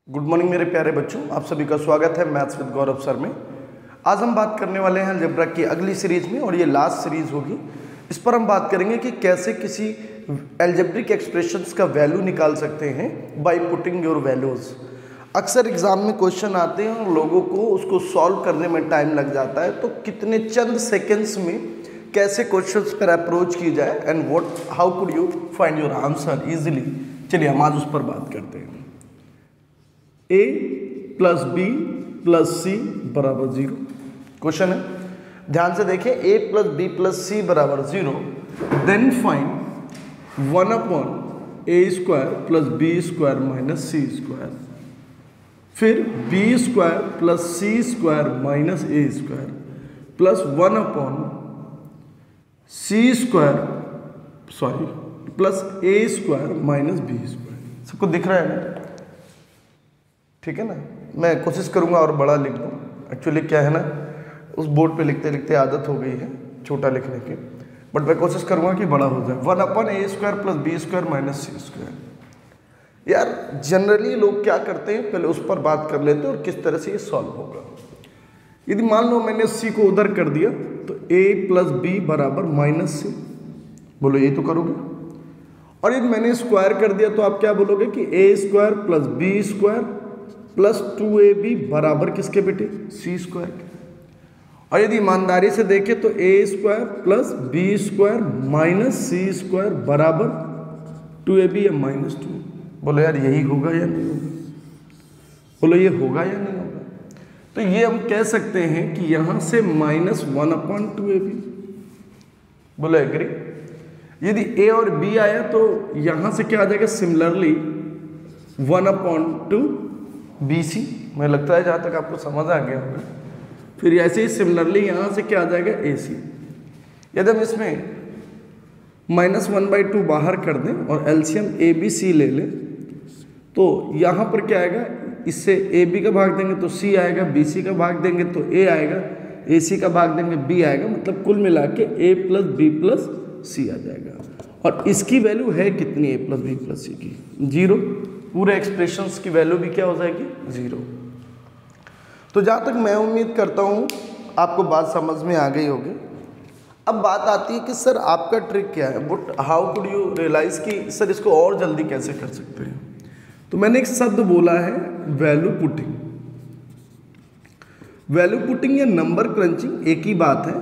Good morning मेरे प्यारे बच्चों, आप सभी का स्वागत है मैथ्स विद गौरव सर में। आज हम बात करने वाले हैं अलजेब्रा की अगली सीरीज में और ये लास्ट सीरीज होगी। इस पर हम बात करेंगे कि कैसे किसी अलजेब्रिक एक्सप्रेशंस का वैल्यू निकाल सकते हैं बाय पुटिंग योर वैल्यूज। अक्सर एग्जाम में क्वेश्चन आते हैं और लोगों को उसको सॉल्व करने में टाइम लग जाता है, तो कितने चंद सेकेंड्स में कैसे क्वेश्चंस पर अप्रोच की जाए and what how could you find your answer easily. चलिए हम आज उस पर बात करते हैं। a plus B plus C बराबर 0 क्वेश्चन है, ध्यान से देखें। a plus B plus C बराबर 0, then find 1 upon A square plus B square minus C square, फिर B square plus C square minus A square plus 1 upon C square plus A square minus B square. सबको दिख रहा है ना? ठीक है ना। मैं कोशिश करूंगा और बड़ा लिख दूं। एक्चुअली क्या है ना, उस बोर्ड पे लिखते लिखते आदत हो गई है छोटा लिखने की, बट मैं कोशिश करूंगा कि बड़ा हो जाए। 1 upon A square plus B square minus C square. यार जनरली लोग क्या करते हैं, पहले उस पर बात कर लेते हैं और किस तरह से ये सॉल्व होगा। यदि मान लो मैंने सी को उधर कर दिया तो ए प्लस बी बराबर माइनस सी, बोलो ये तो करोगे। और यदि मैंने स्क्वायर कर दिया तो आप क्या बोलोगे कि A square plus B square plus 2ab बराबर किसके बेटे? सी स्क्वायर के। और यदि ईमानदारी से देखें तो A square plus B square minus C square बराबर 2ab या माइनस 2। बोलो यार यही होगा या नहीं होगा? बोलो ये होगा या नहीं होगा? तो ये हम कह सकते हैं कि यहां से माइनस 1 अपॉन 2ab। बोलो एग्री। यदि ए और बी आया तो यहां से क्या आ जाएगा? Similarly 1 upon 2 B C. मुझे लगता है जहाँ तक आपको समझ आ गया होगा। फिर ऐसे ही सिमिलरली यहाँ से क्या आ जाएगा? ए सी। यदि हम इसमें -1/2 बाहर कर दें और एलसीएम ए बी सी ले लें तो यहाँ पर क्या आएगा? इससे ए बी का भाग देंगे तो सी आएगा, बी सी का भाग देंगे तो ए आएगा, ए सी का भाग देंगे बी आएगा। मतलब कुल मिला के ए प्लस बी प्लस सी आ जाएगा। और इसकी वैल्यू है कितनी? ए प्लस बी प्लस सी की 0। पूरे एक्सप्रेशंस की वैल्यू भी क्या हो जाएगी? 0। तो जहाँ तक मैं उम्मीद करता हूँ आपको बात समझ में आ गई होगी। अब बात आती है कि सर आपका ट्रिक क्या है, but how could you realise कि सर इसको और जल्दी कैसे कर सकते हैं। तो मैंने एक शब्द बोला है वैल्यू पुटिंग। वैल्यू पुटिंग या नंबर क्रंचिंग एक ही बात है।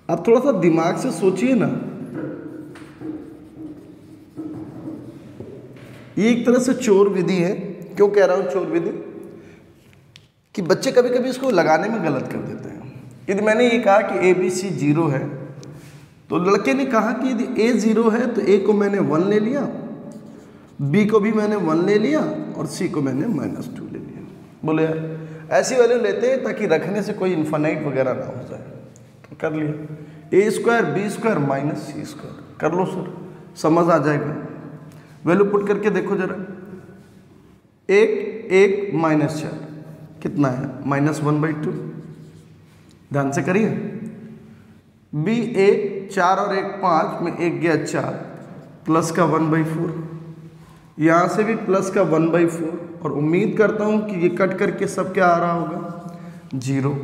आप थोड़ा सा दिमाग से सोचिए ना, ये एक तरह से चोर विधि है। क्यों कह रहा हूं चोर विधि? कि बच्चे कभी कभी इसको लगाने में गलत कर देते हैं। यदि मैंने ये कहा कि ए बी सी 0 है तो लड़के ने कहा कि यदि ए 0 है तो ए को मैंने 1 ले लिया, बी को भी मैंने 1 ले लिया और सी को मैंने -2 ले लिया। बोले यार ऐसी वैल्यू लेते हैं ताकि रखने से कोई इन्फानाइट वगैरह ना हो जाए। तो कर लिया ए square B square minus C square. कर लो सर, समझ आ जाएगा। वैल्यू पुट करके देखो जरा। 1 -4 कितना है? -1/2। ध्यान से करिए। बी 1 4 और 1 5 में 1 गया 4 प्लस का 1/4। यहाँ से भी प्लस का 1/4 और उम्मीद करता हूँ कि ये कट करके सब क्या आ रहा होगा? 0।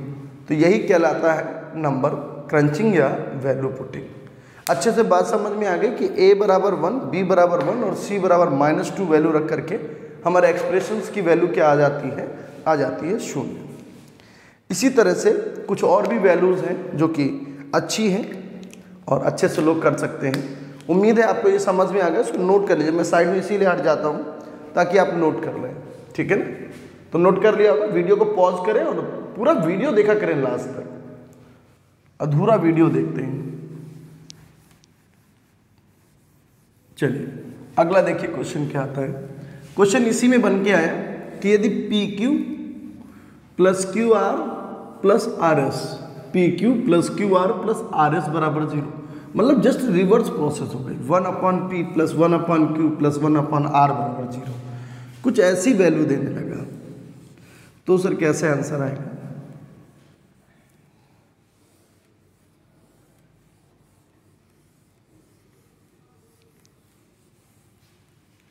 तो यही कहलाता है नंबर क्रंचिंग या वैल्यू पुटिंग। अच्छे से बात समझ में आ गई कि a बराबर 1, b बराबर 1 और c बराबर -2 वैल्यू रख करके हमारे एक्सप्रेशंस की वैल्यू क्या आ जाती है? आ जाती है 0। इसी तरह से कुछ और भी वैल्यूज़ हैं जो कि अच्छी हैं और अच्छे से लोग कर सकते हैं। उम्मीद है आपको ये समझ में आ गया। इसको नोट कर लीजिए। मैं साइड में इसीलिए हट जाता हूँ ताकि आप नोट कर लें। ठीक है ना? तो नोट कर लिया होगा। वीडियो को पॉज करें और पूरा वीडियो देखा करें लास्ट तक। अधूरा वीडियो देखते हैं। चलिए अगला देखिए क्वेश्चन क्या आता है। क्वेश्चन इसी में बन के आया कि यदि P Q plus Q R plus R S, P Q plus Q R plus R S बराबर 0, मतलब जस्ट रिवर्स प्रोसेस हो गई। 1 upon P plus 1 upon Q plus 1 upon R बराबर 0, कुछ ऐसी वैल्यू देने लगा। तो सर कैसे आंसर आएगा?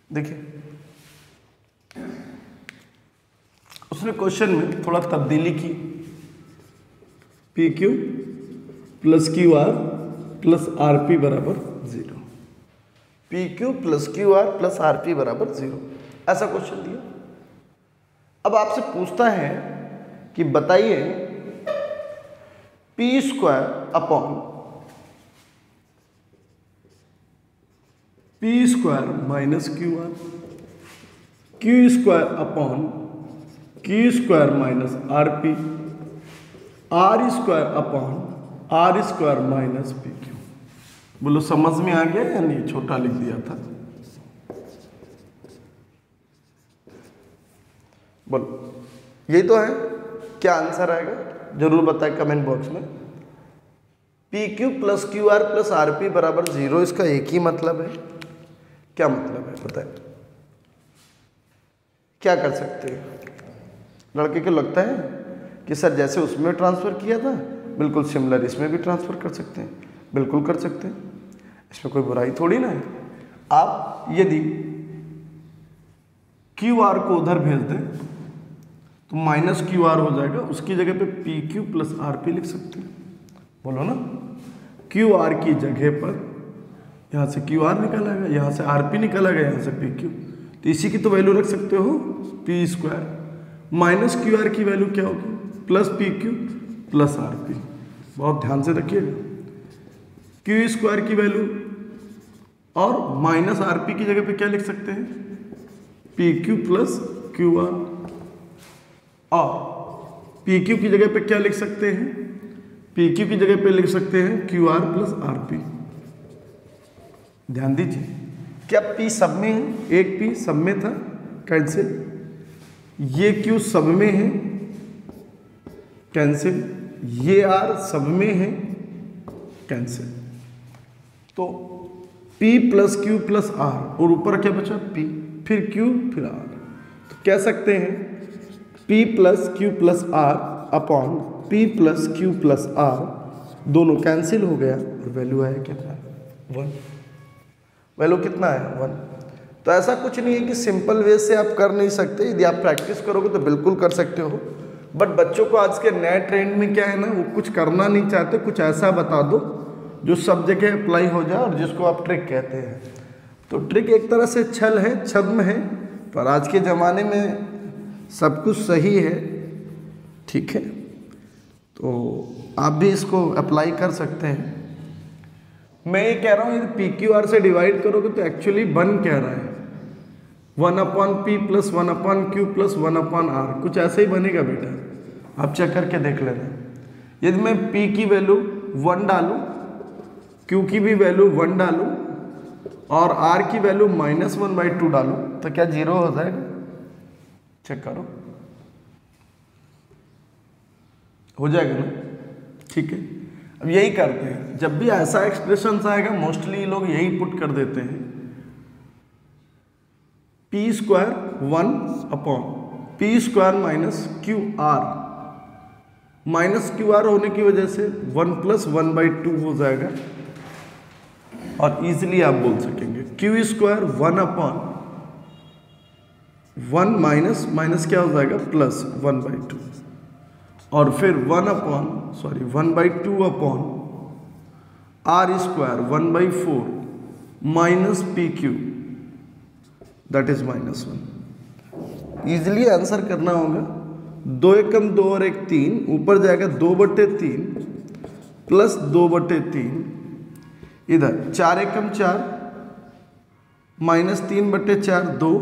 देखिए उसने क्वेश्चन में थोड़ा तब्दीली की, P Q plus Q R plus R P बराबर 0, P Q plus Q R plus R P बराबर 0, ऐसा क्वेश्चन दिया। अब आपसे पूछता है कि बताइए P square upon P square minus Q R, Q square upon Q square minus R P, R square upon R square minus P Q. बोलो समझ में आ गया या नहीं? छोटा लिख दिया था। बोलो यही तो है, क्या आंसर आएगा जरूर बताएं कमेंट बॉक्स में। P Q plus Q R plus R P बराबर 0, इसका एक ही मतलब है। क्या मतलब है बताएं? क्या कर सकते हैं? लड़के को लगता है कि सर जैसे उसमें ट्रांसफ़र किया था बिल्कुल सिमिलर इसमें भी ट्रांसफ़र कर सकते हैं। बिल्कुल कर सकते हैं, इसमें कोई बुराई थोड़ी ना है। आप यदि क्यू आर को उधर भेज दें तो माइनस क्यू आर हो जाएगा, उसकी जगह पे P Q plus R P लिख सकते हैं। बोलो ना, क्यू आर की जगह पर यहाँ से क्यू आर निकाला गया, यहाँ से आर पी निकाला गया, यहाँ से पी क्यू, तो इसी की तो वैल्यू रख सकते हो P square minus Q are की वैल्यू क्या होगी? Plus P Q plus R P. बहुत ध्यान से रखिएगा, क्यू स्क्वायर की वैल्यू और माइनस आर पी की जगह पे क्या लिख सकते हैं? P Q plus Q are, और पी क्यू की जगह पे क्या लिख सकते हैं? पी क्यू की जगह पे लिख सकते हैं Q R plus R P. ध्यान दीजिए, क्या पी सब में है? एक पी सब में था, कैंसिल। ये क्यू सब में है, कैंसिल। ये आर सब में है, कैंसिल। तो P plus Q plus R, और ऊपर क्या बचा? P, फिर Q फिर R। तो कह सकते हैं P plus Q plus R upon P plus Q plus R, दोनों कैंसिल हो गया और वैल्यू आया कितना? 1। वैल्यू कितना है? 1। तो ऐसा कुछ नहीं है कि सिंपल वे से आप कर नहीं सकते, यदि आप प्रैक्टिस करोगे तो बिल्कुल कर सकते हो। बट बच्चों को आज के नए ट्रेंड में क्या है ना, वो कुछ करना नहीं चाहते, कुछ ऐसा बता दो जो सब जगह अप्लाई हो जाए और जिसको आप ट्रिक कहते हैं। तो ट्रिक एक तरह से छल है, छद्म है, पर आज के ज़माने में सब कुछ सही है, ठीक है। तो आप भी इसको अप्लाई कर सकते हैं। मैं ये कह रहा हूँ, यदि पी क्यू आर से डिवाइड करोगे तो एक्चुअली बन क्या रहा है? 1 upon P plus 1 upon Q plus 1 upon R, कुछ ऐसे ही बनेगा बेटा, आप चेक करके देख लेना। यदि मैं पी की वैल्यू 1 डालूं, क्यू की भी वैल्यू 1 डालूं और आर की वैल्यू -1/2 डालूं तो क्या 0 हो जाएगा? चेक करो, हो जाएगा ना? ठीक है। अब यही करते हैं, जब भी ऐसा एक्सप्रेशन आएगा मोस्टली लोग यही पुट कर देते हैं, P square 1 upon P square minus Q are, minus Q are होने की वजह से 1 + 1/2 हो जाएगा, और इजीली आप बोल सकेंगे क्यू स्क्वायर 1 अपॉन 1 माइनस क्या हो जाएगा? प्लस 1/2, और फिर 1/2 upon R square 1/4 minus P Q, that is -1। Easily answer करना होगा। 2 एकम 2 और 1 3, ऊपर जाएगा 2/3 प्लस 2/3, इधर 4 एकम 4 माइनस 3/4 2,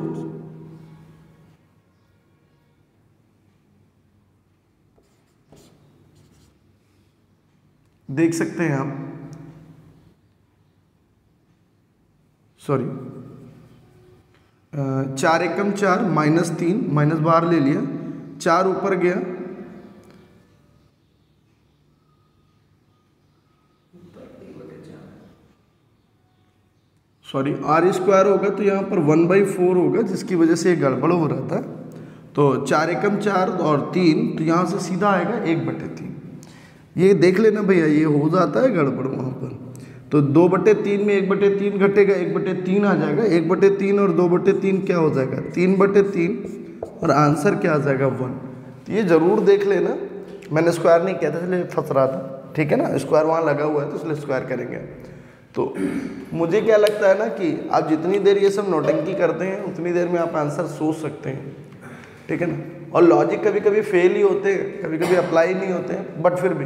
देख सकते हैं आप, सॉरी 4 एकम 4 -3, माइनस बाहर ले लिया, 4 ऊपर गया, सॉरी आर स्क्वायर होगा तो यहाँ पर 1/4 होगा, जिसकी वजह से ये गड़बड़ हो रहा था। तो 4 एकम 4 और 3, तो यहाँ से सीधा आएगा 1/3। ये देख लेना भैया, ये हो जाता है गड़बड़ वहाँ पर। तो 2/3 में 1/3 घटेगा, 1/3 आ जाएगा, 1/3 और 2/3 क्या हो जाएगा? 3/3, और आंसर क्या आ जाएगा? 1। तो ये ज़रूर देख लेना, मैंने स्क्वायर नहीं किया था इसलिए फंस रहा था, ठीक है ना, स्क्वायर वहाँ लगा हुआ है तो इसलिए स्क्वायर करेंगे। तो मुझे क्या लगता है ना कि आप जितनी देर ये सब नोटंकी करते हैं उतनी देर में आप आंसर सोच सकते हैं, ठीक है ना। और लॉजिक कभी कभी फेल ही होते हैं, कभी कभी अप्लाई नहीं होते हैं, बट फिर भी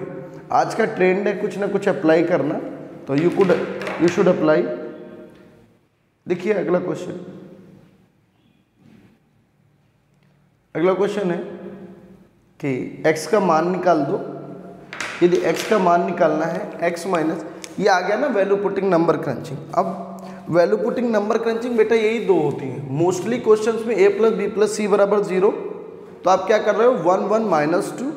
आज का ट्रेंड है कुछ ना कुछ अप्लाई करना, तो यू शुड अप्लाई। देखिए अगला क्वेश्चन, अगला क्वेश्चन है कि x का मान निकाल दो। यदि x का मान निकालना है x माइनस, ये आ गया ना वैल्यू पुटिंग नंबर क्रंचिंग। अब वैल्यू पुटिंग नंबर क्रंचिंग बेटा यही दो होती हैं मोस्टली क्वेश्चंस में, a plus B plus C बराबर 0, तो आप क्या कर रहे हो 1 1 माइनस 2,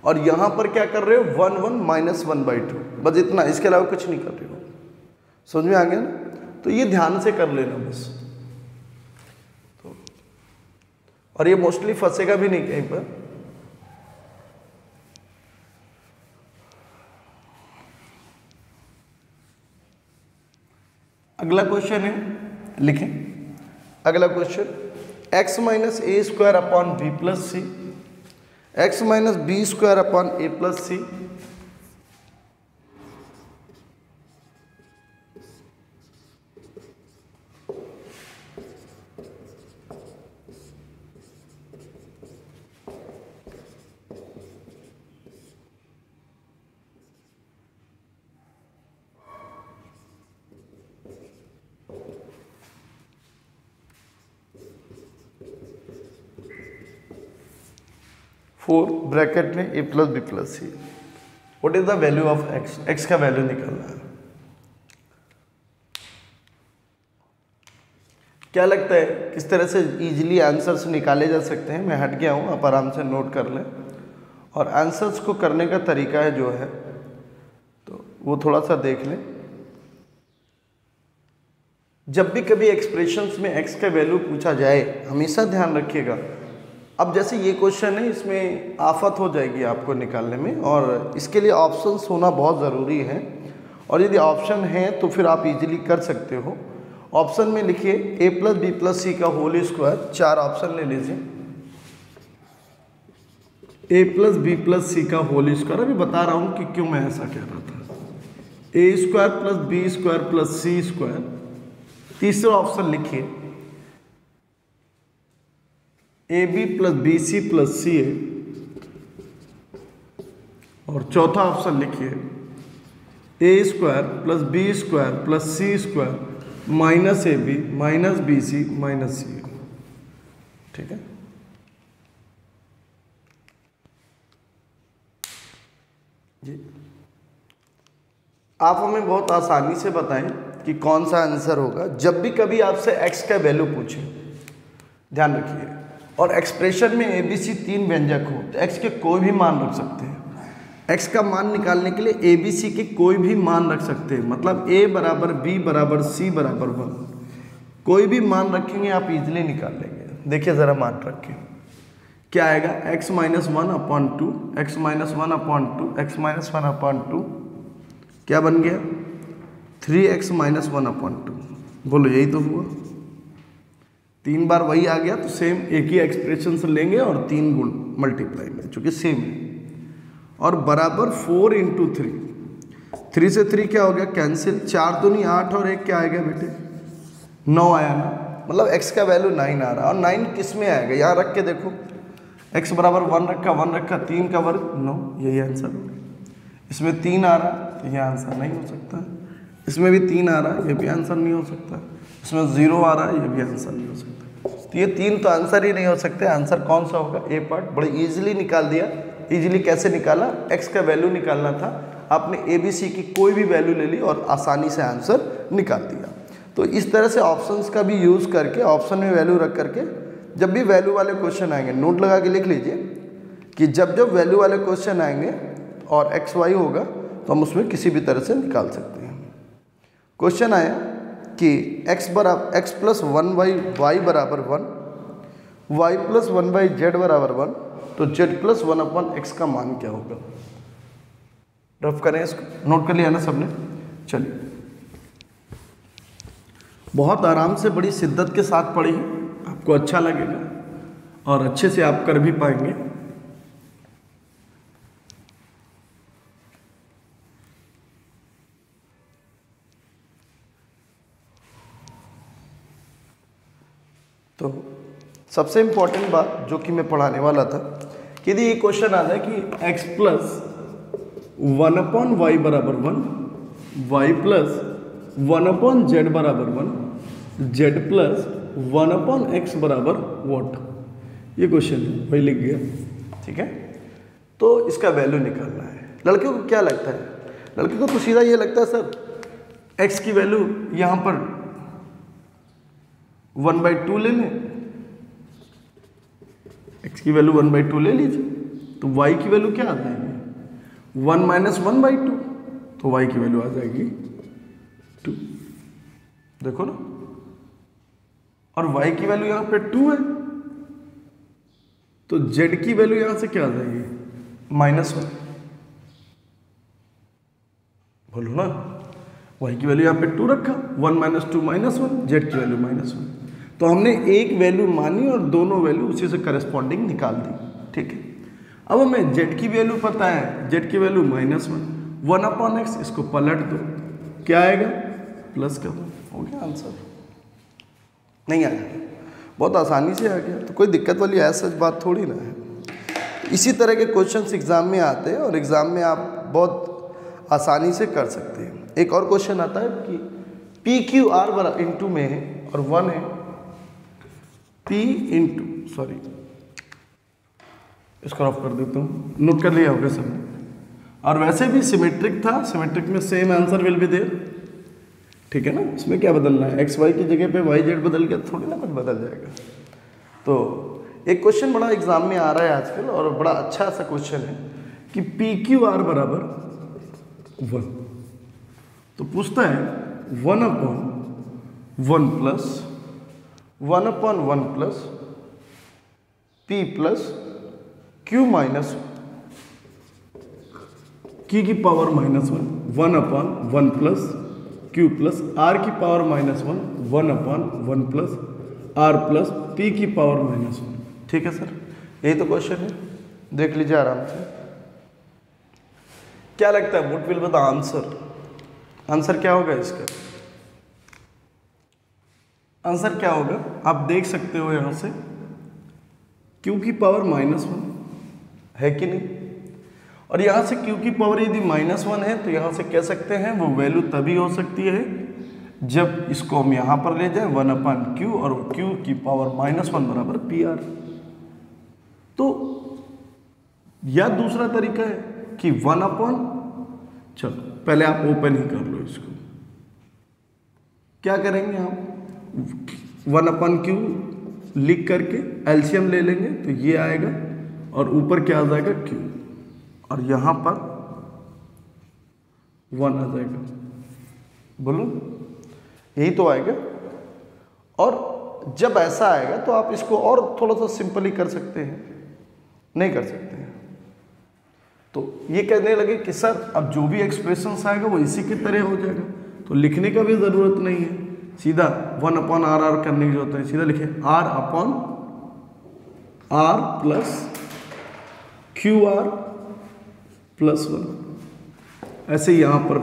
और यहाँ पर क्या कर रहे हो 1 1 माइनस 1/2, बस इतना, इसके अलावा कुछ नहीं कर रहे हो। समझ में आ गया ना, तो ये ध्यान से कर लेना बस। तो और ये मोस्टली फंसेगा भी नहीं कहीं पर। अगला क्वेश्चन है, लिखें अगला question, x minus A square upon B plus C, x minus B square upon A plus C, four bracket में A plus B plus C. What is the value of x, x का value निकालना है। क्या लगता है किस तरह से इजीली आंसर्स निकाले जा सकते हैं? मैं हट गया हूँ, आप आराम से नोट कर लें। और आंसर्स को करने का तरीका है जो है तो वो थोड़ा सा देख लें। जब भी कभी एक्सप्रेशंस में एक्स का वैल्यू पूछा जाए हमेशा ध्यान रखिएगा। अब जैसे ये क्वेश्चन है, इसमें आफत हो जाएगी आपको निकालने में, और इसके लिए ऑप्शंस होना बहुत ज़रूरी है। और यदि ऑप्शन है तो फिर आप इजीली कर सकते हो। ऑप्शन में लिखिए a प्लस बी प्लस सी का होल स्क्वायर, 4 ऑप्शन ले लीजिए। a प्लस बी प्लस सी का होल स्क्वायर, अभी बता रहा हूँ कि क्यों मैं ऐसा कह रहा था। a square plus B square plus C square. तीसरा ऑप्शन लिखिए A B plus B C plus C A, और चौथा ऑप्शन लिखिए A square plus B square plus C square minus A B minus B C minus C A. ठीक है, जी आप हमें बहुत आसानी से बताएं कि कौन सा आंसर होगा। जब भी कभी आपसे x का वैल्यू पूछे ध्यान रखिए, और एक्सप्रेशन में ए बी सी 3 व्यंजक हो तो x के कोई भी मान रख सकते हैं। x का मान निकालने के लिए ए बी सी के कोई भी मान रख सकते हैं, मतलब a बराबर b बराबर c बराबर 1, कोई भी मान रखेंगे आप इजीली निकाल लेंगे। देखिए ज़रा मान रख के क्या आएगा, x minus 1/2, x minus 1/2, x minus 1/2 क्या बन गया 3x माइनस 1/2। बोलो यही तो हुआ, 3 बार वही आ गया तो सेम एक ही एक्सप्रेशन से लेंगे और 3 गुण मल्टीप्लाई में, चूंकि सेम है। और बराबर 4 × 3, 3 से 3 क्या हो गया कैंसिल, 4 दूनी 8 और 1 क्या आएगा बेटे 9 आया ना, मतलब x का वैल्यू 9 आ रहा है। और 9 किस में आएगा यहाँ रख के देखो, x बराबर 1 रखा 1 रखा 3 का वर्ग 9, यही आंसर होगा। इसमें 3 आ रहा तो यह आंसर नहीं हो सकता, इसमें भी 3 आ रहा है ये भी आंसर नहीं हो सकता, इसमें 0 आ रहा है ये भी आंसर नहीं हो सकता। तो ये 3 तो आंसर ही नहीं हो सकते। आंसर कौन सा होगा, ए पार्ट। बड़े इजीली निकाल दिया। इजीली कैसे निकाला, x का वैल्यू निकालना था, आपने ए बी सी की कोई भी वैल्यू ले ली और आसानी से आंसर निकाल दिया। तो इस तरह से ऑप्शंस का भी यूज़ करके, ऑप्शन में वैल्यू रख करके जब भी वैल्यू वाले क्वेश्चन आएंगे नोट लगा के लिख लीजिए कि जब जब वैल्यू वाले क्वेश्चन आएंगे और एक्स वाई होगा तो हम उसमें किसी भी तरह से निकाल सकते हैं। क्वेश्चन आया कि x प्लस 1/y बराबर 1, y प्लस 1/z बराबर 1, तो z प्लस 1/x का मान क्या होगा। रफ करें इसको, नोट कर लिया ना सबने। चलिए बहुत आराम से बड़ी शिद्दत के साथ पढ़िए, आपको अच्छा लगेगा और अच्छे से आप कर भी पाएंगे। तो सबसे इम्पोर्टेंट बात जो कि मैं पढ़ाने वाला था कि यदि ये क्वेश्चन आ जाए कि x प्लस 1/y बराबर 1, y प्लस 1/z बराबर 1, z प्लस 1/x बराबर वॉट, ये क्वेश्चन है, वही लिख गया। ठीक है, तो इसका वैल्यू निकालना है। लड़कियों को क्या लगता है? लड़कियों को तो सीधा ये लगता है सर x की वैल्यू यहाँ पर 1/2 ले लें, x की वैल्यू 1/2 ले लीजिए, तो y की वैल्यू क्या आ जाएगी 1 माइनस 1/2, तो y की वैल्यू आ जाएगी 2। देखो ना, और y की वैल्यू यहाँ पे 2 है, तो z की वैल्यू यहाँ से क्या आ जाएगी -1। बोलो ना, y की वैल्यू यहाँ पे 2 रखा, 1 माइनस 2 -1, z की वैल्यू -1। तो हमने एक वैल्यू मानी और दोनों वैल्यू उसी से करस्पॉन्डिंग निकाल दी। ठीक है, अब हमें z की वैल्यू पता है, z की वैल्यू -1/x, इसको पलट दो, क्या आएगा प्लस कर दो, हो गया आंसर। नहीं आया, बहुत आसानी से आ गया, तो कोई दिक्कत वाली ऐसा बात थोड़ी ना है। इसी तरह के क्वेश्चंस एग्जाम में आते हैं और एग्जाम में आप बहुत आसानी से कर सकते हैं। एक और क्वेश्चन आता है कि पी क्यू आर बराबर इंटू में है और 1 है पी इंटू, सॉरी इसको ऑफ कर देता हूँ, नोट कर लिया होगा सबने। और वैसे भी सिमेट्रिक था, सिमेट्रिक में same answer will be there. ठीक है ना, इसमें क्या बदलना है, एक्स वाई की जगह पे वाई जेड बदल गया, थोड़ी ना कुछ बदल जाएगा। तो एक क्वेश्चन बड़ा एग्जाम में आ रहा है आजकल और बड़ा अच्छा सा क्वेश्चन है कि पी क्यू आर बराबर 1, तो पूछता है 1/1 plus 1/1 plus P plus Q minus की power -1, 1/1 plus Q plus R की power -1, 1/1 plus R plus P की पावर -1। ठीक है सर, यही तो क्वेश्चन है, देख लीजिए आराम से। क्या लगता है, what will be the answer? Answer क्या होगा इसका? आंसर क्या होगा आप देख सकते हो यहाँ से, क्यू की पावर -1 है कि नहीं, और यहाँ से q की पावर यदि -1 है तो यहाँ से कह सकते हैं वो वैल्यू तभी हो सकती है जब इसको हम यहाँ पर ले जाएं 1/q और q की पावर -1 बराबर PR। तो या दूसरा तरीका है कि 1/, चलो पहले आप ओपन ही कर लो इसको, क्या करेंगे हम 1/q लिख करके एलसीएम ले लेंगे तो ये आएगा और ऊपर क्या आ जाएगा q, और यहाँ पर 1 आ जाएगा। बोलो, यही तो आएगा। और जब ऐसा आएगा तो आप इसको और थोड़ा सा सिंपल ही कर सकते हैं, नहीं कर सकते हैं तो ये कहने लगे कि सर अब जो भी एक्सप्रेशंस आएगा वो इसी की तरह हो जाएगा, तो लिखने का भी ज़रूरत नहीं है, सीधा 1/r करने की जरूरत है, सीधा लिखे r/r प्लस QR प्लस 1। ऐसे यहाँ पर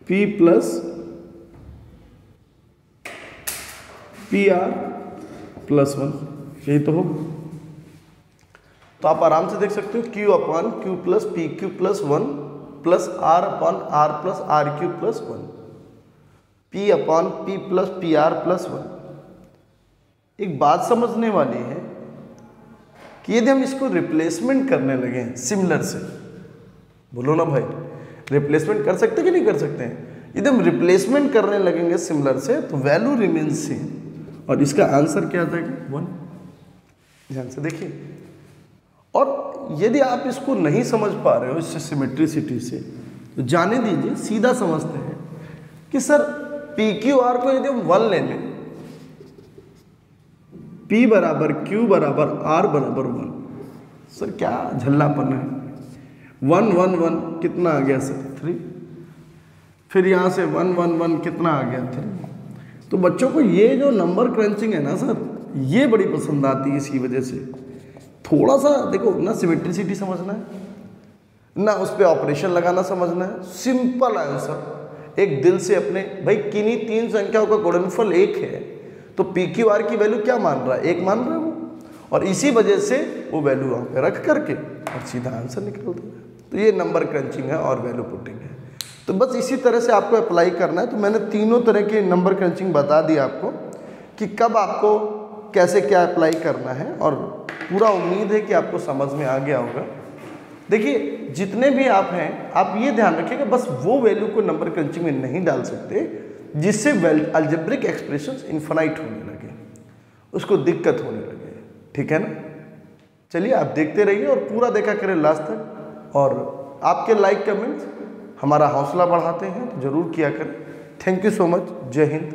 P प्लस PR प्लस 1, यही तो हो। तो आप आराम से देख सकते हो Q/Q plus PQ plus 1 plus R/R plus RQ plus 1, P/P plus PR plus 1। एक बात समझने वाली है कि यदि हम इसको रिप्लेसमेंट करने लगे सिमिलर से, बोलो ना भाई, रिप्लेसमेंट कर सकते कि नहीं कर सकते हैं? यदि हम रिप्लेसमेंट करने लगेंगे सिमिलर से तो वैल्यू रिमेन्स सेम, और इसका आंसर क्या आ जाएगा 1। ध्यान से देखिए। और यदि आप इसको नहीं समझ पा रहे हो इससे सिमेट्रिसिटी से, तो जाने दीजिए, सीधा समझते हैं कि सर PQR को यदि हम 1 ले लें, P बराबर Q बराबर R बराबर 1, सर क्या झल्लापन है। 1 1 1 कितना आ गया सर 3, फिर यहाँ से 1 1 1 कितना आ गया 3। तो बच्चों को ये जो नंबर क्रंचिंग है ना सर, ये बड़ी पसंद आती है। इसी वजह से थोड़ा सा देखो ना, सिमेट्रिसिटी समझना है ना, उस पर ऑपरेशन लगाना समझना है, सिंपल आंसर एक दिल से अपने भाई किन्हीं 3 संख्याओं का गुणनफल 1 है, तो पी क्यू आर की वैल्यू क्या मान रहा है, 1 मान रहा है वो, और इसी वजह से वो वैल्यू वहाँ पे रख करके और सीधा आंसर निकल दे रहा है। तो ये नंबर क्रंचिंग है और वैल्यू पुटिंग है। तो बस इसी तरह से आपको अप्लाई करना है। तो मैंने तीनों तरह की नंबर क्रंचिंग बता दी आपको कि कब आपको कैसे क्या अप्लाई करना है, और पूरा उम्मीद है कि आपको समझ में आ गया होगा। देखिए जितने भी आप हैं, आप ये ध्यान रखिएगा बस वो वैल्यू को नंबर क्रंचिंग में नहीं डाल सकते जिससे अलजेब्रिक एक्सप्रेशंस इन्फिनाइट होने लगे, उसको दिक्कत होने लगे, ठीक है ना। चलिए आप देखते रहिए और पूरा देखा करें लास्ट तक, और आपके लाइक कमेंट्स हमारा हौसला बढ़ाते हैं, तो जरूर किया करें। Thank you so much. जय हिंद।